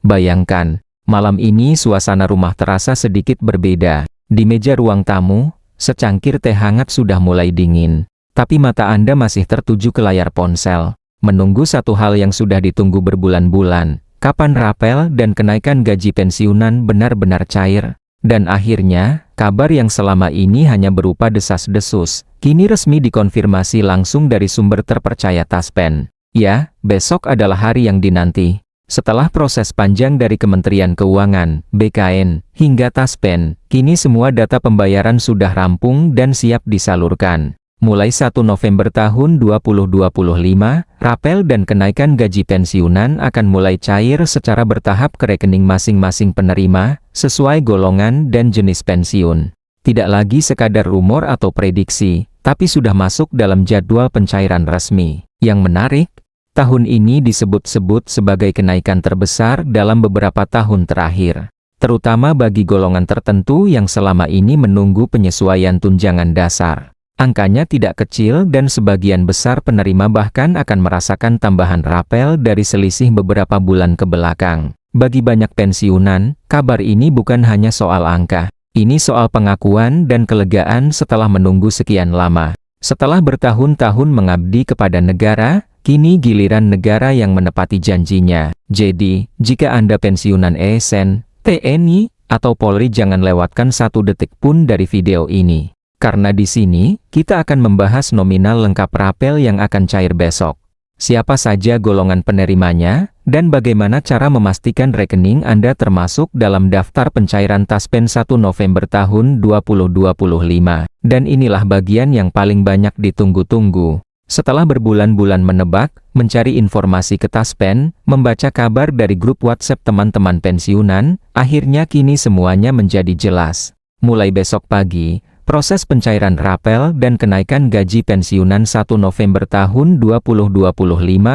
Bayangkan, malam ini suasana rumah terasa sedikit berbeda. Di meja ruang tamu, secangkir teh hangat sudah mulai dingin. Tapi mata Anda masih tertuju ke layar ponsel, menunggu satu hal yang sudah ditunggu berbulan-bulan. Kapan rapel dan kenaikan gaji pensiunan benar-benar cair? Dan akhirnya, kabar yang selama ini hanya berupa desas-desus, kini resmi dikonfirmasi langsung dari sumber terpercaya Taspen. Ya, besok adalah hari yang dinanti. Setelah proses panjang dari Kementerian Keuangan, BKN, hingga Taspen, kini semua data pembayaran sudah rampung dan siap disalurkan. Mulai 1 November tahun 2025, rapel dan kenaikan gaji pensiunan akan mulai cair secara bertahap ke rekening masing-masing penerima, sesuai golongan dan jenis pensiun. Tidak lagi sekadar rumor atau prediksi, tapi sudah masuk dalam jadwal pencairan resmi. Yang menarik, tahun ini disebut-sebut sebagai kenaikan terbesar dalam beberapa tahun terakhir, terutama bagi golongan tertentu yang selama ini menunggu penyesuaian tunjangan dasar. Angkanya tidak kecil dan sebagian besar penerima bahkan akan merasakan tambahan rapel dari selisih beberapa bulan ke belakang. Bagi banyak pensiunan, kabar ini bukan hanya soal angka. Ini soal pengakuan dan kelegaan setelah menunggu sekian lama. Setelah bertahun-tahun mengabdi kepada negara, kini giliran negara yang menepati janjinya. Jadi, jika Anda pensiunan ASN, TNI, atau Polri, jangan lewatkan satu detik pun dari video ini. Karena di sini, kita akan membahas nominal lengkap rapel yang akan cair besok. Siapa saja golongan penerimanya, dan bagaimana cara memastikan rekening Anda termasuk dalam daftar pencairan Taspen 1 November tahun 2025. Dan inilah bagian yang paling banyak ditunggu-tunggu. Setelah berbulan-bulan menebak, mencari informasi ke Taspen, membaca kabar dari grup WhatsApp teman-teman pensiunan, akhirnya kini semuanya menjadi jelas. Mulai besok pagi, proses pencairan rapel dan kenaikan gaji pensiunan 1 November tahun 2025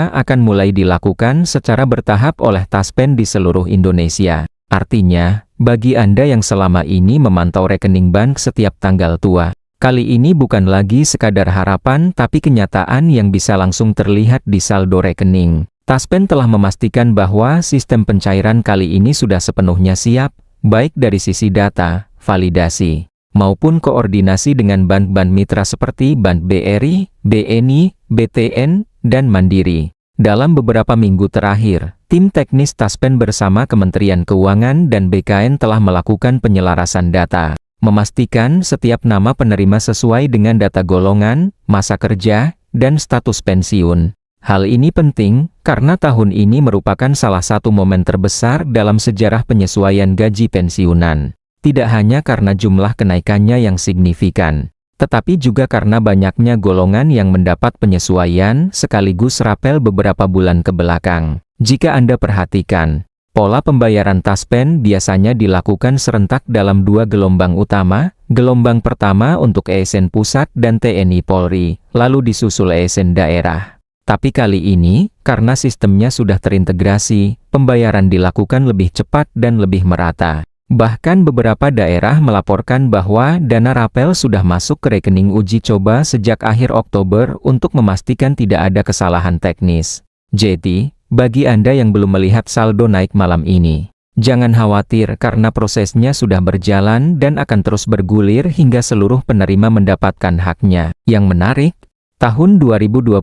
akan mulai dilakukan secara bertahap oleh Taspen di seluruh Indonesia. Artinya, bagi Anda yang selama ini memantau rekening bank setiap tanggal tua, kali ini bukan lagi sekadar harapan tapi kenyataan yang bisa langsung terlihat di saldo rekening. Taspen telah memastikan bahwa sistem pencairan kali ini sudah sepenuhnya siap, baik dari sisi data, validasi, maupun koordinasi dengan bank-bank mitra seperti Bank BRI, BNI, BTN, dan Mandiri. Dalam beberapa minggu terakhir, tim teknis Taspen bersama Kementerian Keuangan dan BKN telah melakukan penyelarasan data, memastikan setiap nama penerima sesuai dengan data golongan, masa kerja, dan status pensiun. Hal ini penting, karena tahun ini merupakan salah satu momen terbesar dalam sejarah penyesuaian gaji pensiunan. Tidak hanya karena jumlah kenaikannya yang signifikan, tetapi juga karena banyaknya golongan yang mendapat penyesuaian sekaligus rapel beberapa bulan ke belakang. Jika Anda perhatikan, pola pembayaran Taspen biasanya dilakukan serentak dalam dua gelombang utama, gelombang pertama untuk ASN Pusat dan TNI Polri, lalu disusul ASN daerah. Tapi kali ini, karena sistemnya sudah terintegrasi, pembayaran dilakukan lebih cepat dan lebih merata. Bahkan beberapa daerah melaporkan bahwa dana rapel sudah masuk ke rekening uji coba sejak akhir Oktober untuk memastikan tidak ada kesalahan teknis. Jadi, bagi Anda yang belum melihat saldo naik malam ini, jangan khawatir karena prosesnya sudah berjalan dan akan terus bergulir hingga seluruh penerima mendapatkan haknya. Yang menarik, tahun 2025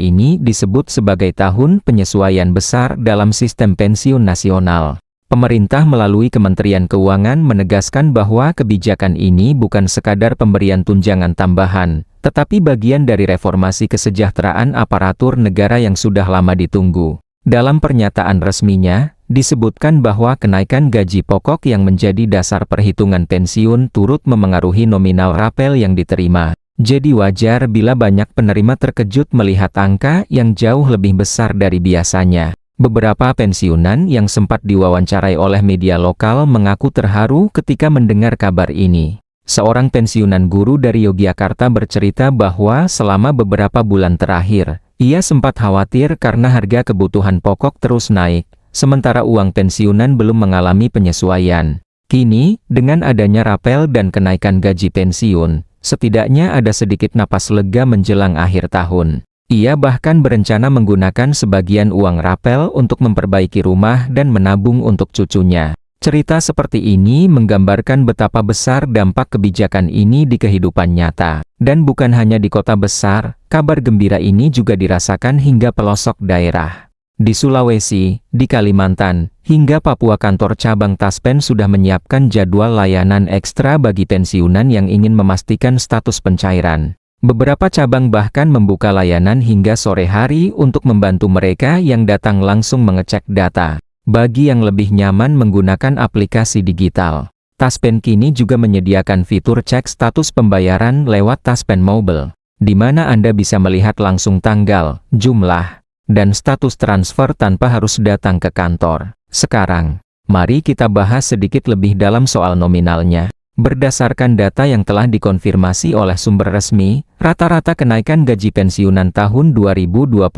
ini disebut sebagai tahun penyesuaian besar dalam sistem pensiun nasional. Pemerintah melalui Kementerian Keuangan menegaskan bahwa kebijakan ini bukan sekadar pemberian tunjangan tambahan, tetapi bagian dari reformasi kesejahteraan aparatur negara yang sudah lama ditunggu. Dalam pernyataan resminya, disebutkan bahwa kenaikan gaji pokok yang menjadi dasar perhitungan pensiun turut memengaruhi nominal rapel yang diterima. Jadi wajar bila banyak penerima terkejut melihat angka yang jauh lebih besar dari biasanya. Beberapa pensiunan yang sempat diwawancarai oleh media lokal mengaku terharu ketika mendengar kabar ini. Seorang pensiunan guru dari Yogyakarta bercerita bahwa selama beberapa bulan terakhir, ia sempat khawatir karena harga kebutuhan pokok terus naik, sementara uang pensiunan belum mengalami penyesuaian. Kini, dengan adanya rapel dan kenaikan gaji pensiun, setidaknya ada sedikit napas lega menjelang akhir tahun. Ia bahkan berencana menggunakan sebagian uang rapel untuk memperbaiki rumah dan menabung untuk cucunya. Cerita seperti ini menggambarkan betapa besar dampak kebijakan ini di kehidupan nyata. Dan bukan hanya di kota besar, kabar gembira ini juga dirasakan hingga pelosok daerah. Di Sulawesi, di Kalimantan, hingga Papua kantor cabang Taspen sudah menyiapkan jadwal layanan ekstra bagi pensiunan yang ingin memastikan status pencairan. Beberapa cabang bahkan membuka layanan hingga sore hari untuk membantu mereka yang datang langsung mengecek data. Bagi yang lebih nyaman menggunakan aplikasi digital, Taspen kini juga menyediakan fitur cek status pembayaran lewat Taspen Mobile, di mana Anda bisa melihat langsung tanggal, jumlah, dan status transfer tanpa harus datang ke kantor. Sekarang, mari kita bahas sedikit lebih dalam soal nominalnya. Berdasarkan data yang telah dikonfirmasi oleh sumber resmi, rata-rata kenaikan gaji pensiunan tahun 2025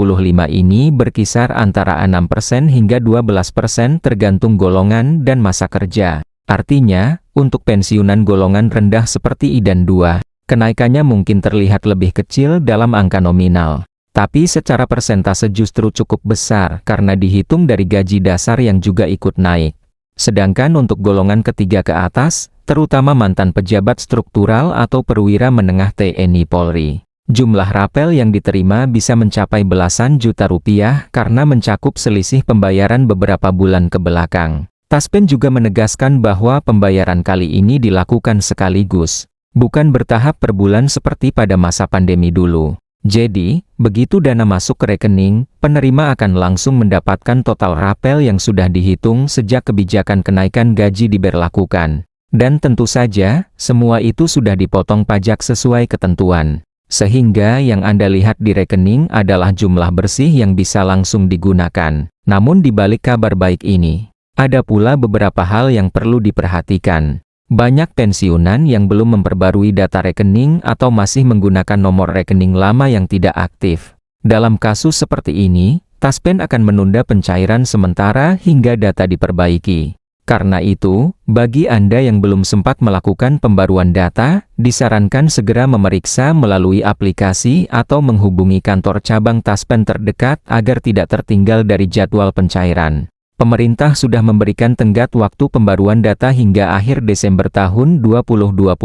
ini berkisar antara 6% hingga 12% tergantung golongan dan masa kerja. Artinya, untuk pensiunan golongan rendah seperti I dan II, kenaikannya mungkin terlihat lebih kecil dalam angka nominal. Tapi secara persentase justru cukup besar karena dihitung dari gaji dasar yang juga ikut naik. Sedangkan untuk golongan ketiga ke atas, terutama mantan pejabat struktural atau perwira menengah TNI Polri, jumlah rapel yang diterima bisa mencapai belasan juta rupiah karena mencakup selisih pembayaran beberapa bulan ke belakang. Taspen juga menegaskan bahwa pembayaran kali ini dilakukan sekaligus, bukan bertahap per bulan seperti pada masa pandemi dulu. Jadi, begitu dana masuk ke rekening, penerima akan langsung mendapatkan total rapel yang sudah dihitung sejak kebijakan kenaikan gaji diberlakukan. Dan tentu saja, semua itu sudah dipotong pajak sesuai ketentuan. Sehingga yang Anda lihat di rekening adalah jumlah bersih yang bisa langsung digunakan. Namun di balik kabar baik ini, ada pula beberapa hal yang perlu diperhatikan. Banyak pensiunan yang belum memperbarui data rekening atau masih menggunakan nomor rekening lama yang tidak aktif. Dalam kasus seperti ini, Taspen akan menunda pencairan sementara hingga data diperbaiki. Karena itu, bagi Anda yang belum sempat melakukan pembaruan data, disarankan segera memeriksa melalui aplikasi atau menghubungi kantor cabang Taspen terdekat agar tidak tertinggal dari jadwal pencairan. Pemerintah sudah memberikan tenggat waktu pembaruan data hingga akhir Desember tahun 2025,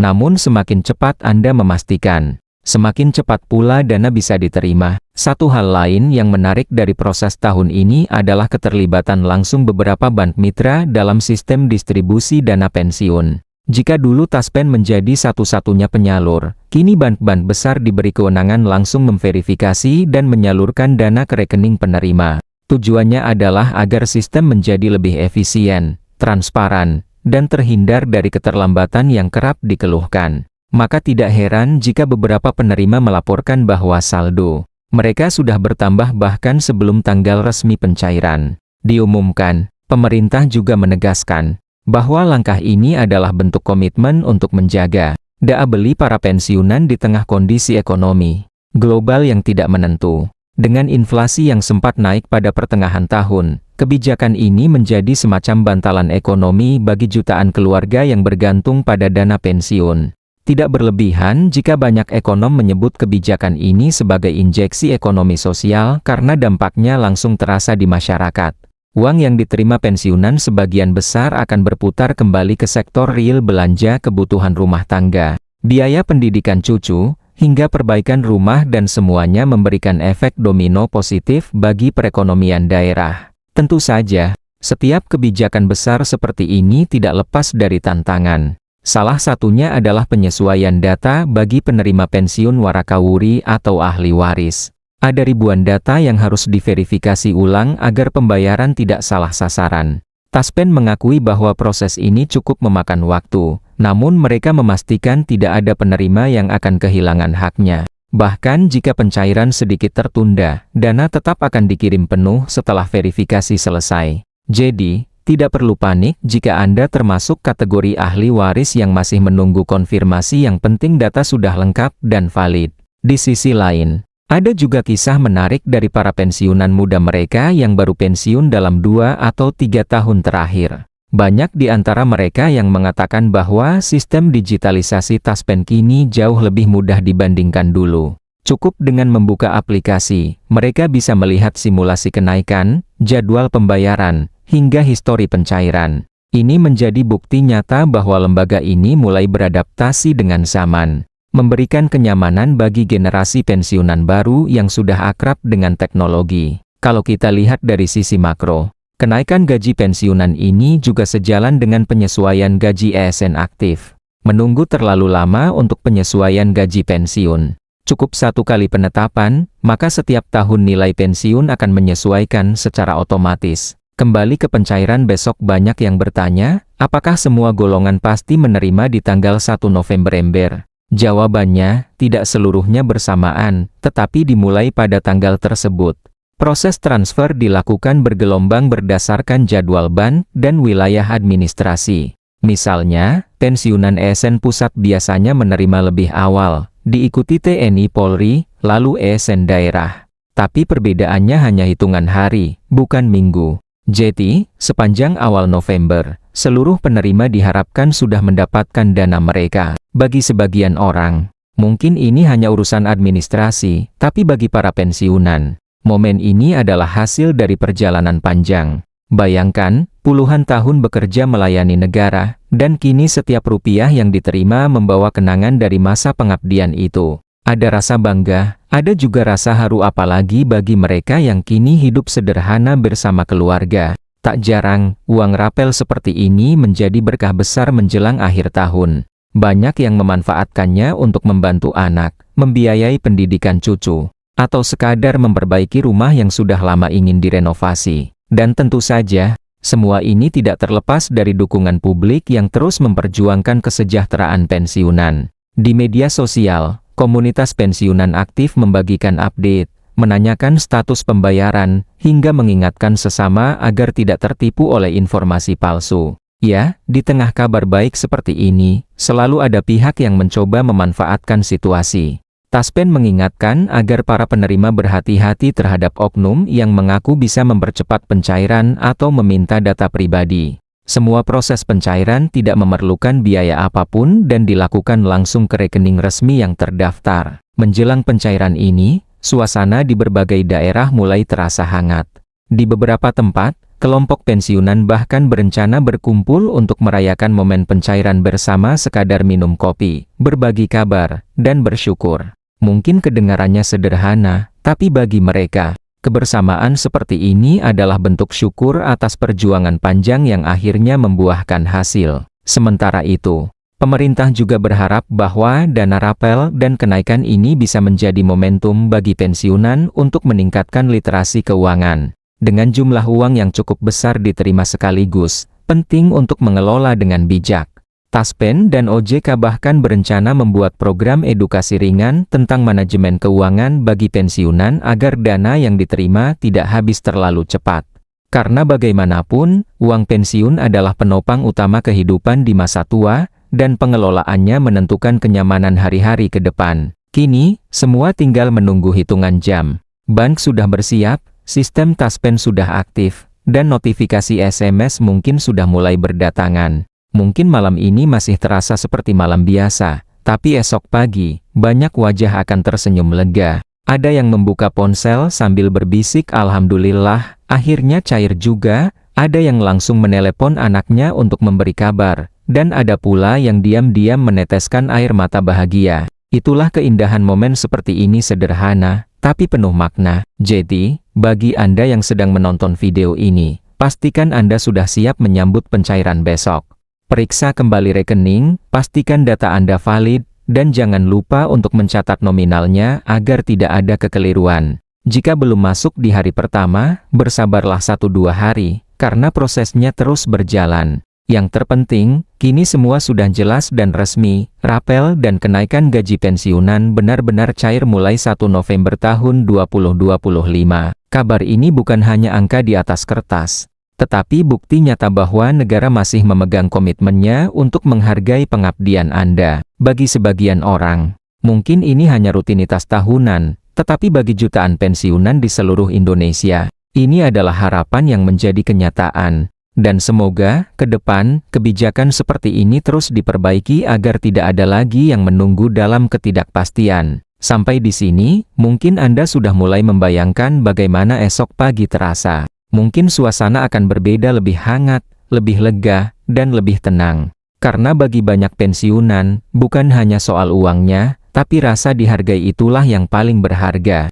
namun semakin cepat Anda memastikan, semakin cepat pula dana bisa diterima. Satu hal lain yang menarik dari proses tahun ini adalah keterlibatan langsung beberapa bank mitra dalam sistem distribusi dana pensiun. Jika dulu Taspen menjadi satu-satunya penyalur, kini bank-bank besar diberi kewenangan langsung memverifikasi dan menyalurkan dana ke rekening penerima. Tujuannya adalah agar sistem menjadi lebih efisien, transparan, dan terhindar dari keterlambatan yang kerap dikeluhkan. Maka tidak heran jika beberapa penerima melaporkan bahwa saldo mereka sudah bertambah bahkan sebelum tanggal resmi pencairan diumumkan. Pemerintah juga menegaskan bahwa langkah ini adalah bentuk komitmen untuk menjaga daya beli para pensiunan di tengah kondisi ekonomi global yang tidak menentu. Dengan inflasi yang sempat naik pada pertengahan tahun, kebijakan ini menjadi semacam bantalan ekonomi bagi jutaan keluarga yang bergantung pada dana pensiun. Tidak berlebihan jika banyak ekonom menyebut kebijakan ini sebagai injeksi ekonomi sosial karena dampaknya langsung terasa di masyarakat. Uang yang diterima pensiunan sebagian besar akan berputar kembali ke sektor real belanja kebutuhan rumah tangga, biaya pendidikan cucu, hingga perbaikan rumah dan semuanya memberikan efek domino positif bagi perekonomian daerah. Tentu saja, setiap kebijakan besar seperti ini tidak lepas dari tantangan. Salah satunya adalah penyesuaian data bagi penerima pensiun warakawuri atau ahli waris. Ada ribuan data yang harus diverifikasi ulang agar pembayaran tidak salah sasaran. Taspen mengakui bahwa proses ini cukup memakan waktu, namun mereka memastikan tidak ada penerima yang akan kehilangan haknya. Bahkan jika pencairan sedikit tertunda, dana tetap akan dikirim penuh setelah verifikasi selesai. Jadi, tidak perlu panik jika Anda termasuk kategori ahli waris yang masih menunggu konfirmasi. Yang penting data sudah lengkap dan valid. Di sisi lain, ada juga kisah menarik dari para pensiunan muda mereka yang baru pensiun dalam 2 atau 3 tahun terakhir. Banyak di antara mereka yang mengatakan bahwa sistem digitalisasi Taspen kini jauh lebih mudah dibandingkan dulu. Cukup dengan membuka aplikasi, mereka bisa melihat simulasi kenaikan, jadwal pembayaran, hingga histori pencairan. Ini menjadi bukti nyata bahwa lembaga ini mulai beradaptasi dengan zaman, memberikan kenyamanan bagi generasi pensiunan baru yang sudah akrab dengan teknologi. Kalau kita lihat dari sisi makro, kenaikan gaji pensiunan ini juga sejalan dengan penyesuaian gaji ASN aktif. Menunggu terlalu lama untuk penyesuaian gaji pensiun. Cukup satu kali penetapan, maka setiap tahun nilai pensiun akan menyesuaikan secara otomatis. Kembali ke pencairan besok, banyak yang bertanya, apakah semua golongan pasti menerima di tanggal 1 November? Jawabannya, tidak seluruhnya bersamaan, tetapi dimulai pada tanggal tersebut. Proses transfer dilakukan bergelombang berdasarkan jadwal ban dan wilayah administrasi. Misalnya, pensiunan ASN pusat biasanya menerima lebih awal, diikuti TNI Polri, lalu ASN daerah. Tapi perbedaannya hanya hitungan hari, bukan minggu. Jadi, sepanjang awal November, seluruh penerima diharapkan sudah mendapatkan dana mereka. Bagi sebagian orang, mungkin ini hanya urusan administrasi, tapi bagi para pensiunan, momen ini adalah hasil dari perjalanan panjang. Bayangkan, puluhan tahun bekerja melayani negara, dan kini setiap rupiah yang diterima membawa kenangan dari masa pengabdian itu. Ada rasa bangga, ada juga rasa haru, apalagi bagi mereka yang kini hidup sederhana bersama keluarga. Tak jarang, uang rapel seperti ini menjadi berkah besar menjelang akhir tahun. Banyak yang memanfaatkannya untuk membantu anak, membiayai pendidikan cucu, atau sekadar memperbaiki rumah yang sudah lama ingin direnovasi. Dan tentu saja, semua ini tidak terlepas dari dukungan publik yang terus memperjuangkan kesejahteraan pensiunan. Di media sosial, komunitas pensiunan aktif membagikan update, menanyakan status pembayaran, hingga mengingatkan sesama agar tidak tertipu oleh informasi palsu. Ya, di tengah kabar baik seperti ini, selalu ada pihak yang mencoba memanfaatkan situasi. Taspen mengingatkan agar para penerima berhati-hati terhadap oknum yang mengaku bisa mempercepat pencairan atau meminta data pribadi. Semua proses pencairan tidak memerlukan biaya apapun dan dilakukan langsung ke rekening resmi yang terdaftar. Menjelang pencairan ini, suasana di berbagai daerah mulai terasa hangat. Di beberapa tempat, kelompok pensiunan bahkan berencana berkumpul untuk merayakan momen pencairan bersama, sekadar minum kopi, berbagi kabar, dan bersyukur. Mungkin kedengarannya sederhana, tapi bagi mereka, kebersamaan seperti ini adalah bentuk syukur atas perjuangan panjang yang akhirnya membuahkan hasil. Sementara itu, pemerintah juga berharap bahwa dana rapel dan kenaikan ini bisa menjadi momentum bagi pensiunan untuk meningkatkan literasi keuangan. Dengan jumlah uang yang cukup besar diterima sekaligus, penting untuk mengelola dengan bijak. Taspen dan OJK bahkan berencana membuat program edukasi ringan tentang manajemen keuangan bagi pensiunan agar dana yang diterima tidak habis terlalu cepat. Karena bagaimanapun, uang pensiun adalah penopang utama kehidupan di masa tua, dan pengelolaannya menentukan kenyamanan hari-hari ke depan. Kini, semua tinggal menunggu hitungan jam. Bank sudah bersiap, sistem Taspen sudah aktif, dan notifikasi SMS mungkin sudah mulai berdatangan. Mungkin malam ini masih terasa seperti malam biasa, tapi esok pagi, banyak wajah akan tersenyum lega. Ada yang membuka ponsel sambil berbisik "Alhamdulillah, akhirnya cair juga", ada yang langsung menelepon anaknya untuk memberi kabar, dan ada pula yang diam-diam meneteskan air mata bahagia. Itulah keindahan momen seperti ini, sederhana, tapi penuh makna. Jadi, bagi Anda yang sedang menonton video ini, pastikan Anda sudah siap menyambut pencairan besok. Periksa kembali rekening, pastikan data Anda valid, dan jangan lupa untuk mencatat nominalnya agar tidak ada kekeliruan. Jika belum masuk di hari pertama, bersabarlah 1-2 hari, karena prosesnya terus berjalan. Yang terpenting, kini semua sudah jelas dan resmi, rapel dan kenaikan gaji pensiunan benar-benar cair mulai 1 November tahun 2025. Kabar ini bukan hanya angka di atas kertas, tetapi bukti nyata bahwa negara masih memegang komitmennya untuk menghargai pengabdian Anda. Bagi sebagian orang, mungkin ini hanya rutinitas tahunan, tetapi bagi jutaan pensiunan di seluruh Indonesia, ini adalah harapan yang menjadi kenyataan. Dan semoga, ke depan, kebijakan seperti ini terus diperbaiki agar tidak ada lagi yang menunggu dalam ketidakpastian. Sampai di sini, mungkin Anda sudah mulai membayangkan bagaimana esok pagi terasa. Mungkin suasana akan berbeda, lebih hangat, lebih lega, dan lebih tenang. Karena bagi banyak pensiunan, bukan hanya soal uangnya, tapi rasa dihargai itulah yang paling berharga.